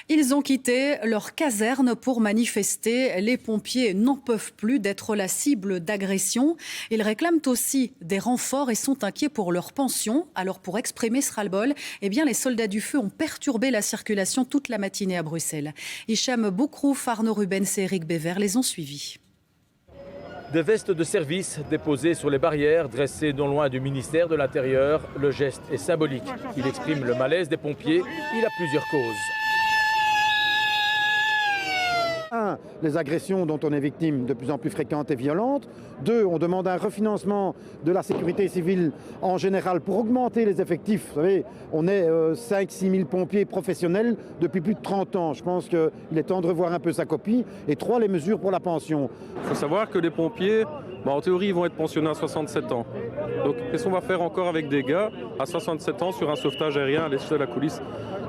Ils ont quitté leur caserne pour manifester. Les pompiers n'en peuvent plus d'être la cible d'agressions. Ils réclament aussi des renforts et sont inquiets pour leur pension. Alors pour exprimer ce ras-le-bol, les soldats du feu ont perturbé la circulation toute la matinée à Bruxelles. Hicham Boukrouf, Arnaud Rubens et Eric Bévert les ont suivis. Des vestes de service déposées sur les barrières, dressées non loin du ministère de l'Intérieur. Le geste est symbolique. Il exprime le malaise des pompiers. Il a plusieurs causes. 1. Les agressions dont on est victime de plus en plus fréquentes et violentes. 2. On demande un refinancement de la sécurité civile en général pour augmenter les effectifs. Vous savez, on est 5-6 000 pompiers professionnels depuis plus de 30 ans. Je pense qu'il est temps de revoir un peu sa copie. Et 3. Les mesures pour la pension. Il faut savoir que les pompiers, en théorie, ils vont être pensionnés à 67 ans. Donc qu'est-ce qu'on va faire encore avec des gars à 67 ans sur un sauvetage aérien à l'échelle de la coulisse?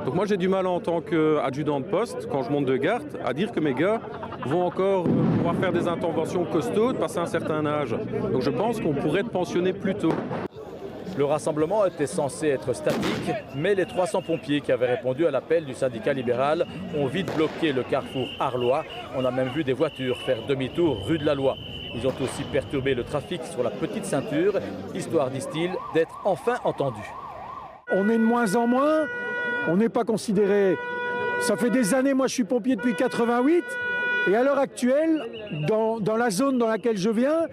Donc moi j'ai du mal en tant qu'adjudant de poste, quand je monte de garde, à dire que mes gars vont encore pouvoir faire des interventions costaudes passer un certain âge. Donc je pense qu'on pourrait être pensionné plus tôt. Le rassemblement était censé être statique, mais les 300 pompiers qui avaient répondu à l'appel du syndicat libéral ont vite bloqué le carrefour Arlois. On a même vu des voitures faire demi-tour rue de la Loi. Ils ont aussi perturbé le trafic sur la petite ceinture, histoire, disent-ils, d'être enfin entendus. On est de moins en moins, on n'est pas considéré. Ça fait des années, moi je suis pompier depuis 88, et à l'heure actuelle, dans la zone dans laquelle je viens,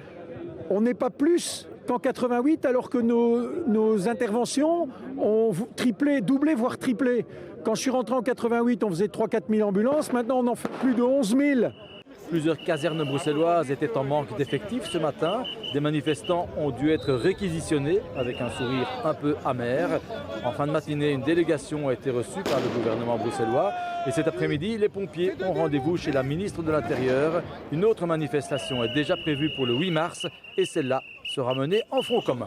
on n'est pas plus qu'en 88, alors que nos interventions ont triplé, doublé, voire triplé. Quand je suis rentré en 88, on faisait 3 000 à 4 000 ambulances, maintenant on en fait plus de 11 000. Plusieurs casernes bruxelloises étaient en manque d'effectifs ce matin. Des manifestants ont dû être réquisitionnés avec un sourire un peu amer. En fin de matinée, une délégation a été reçue par le gouvernement bruxellois. Et cet après-midi, les pompiers ont rendez-vous chez la ministre de l'Intérieur. Une autre manifestation est déjà prévue pour le 8 mars et celle-là sera menée en front commun.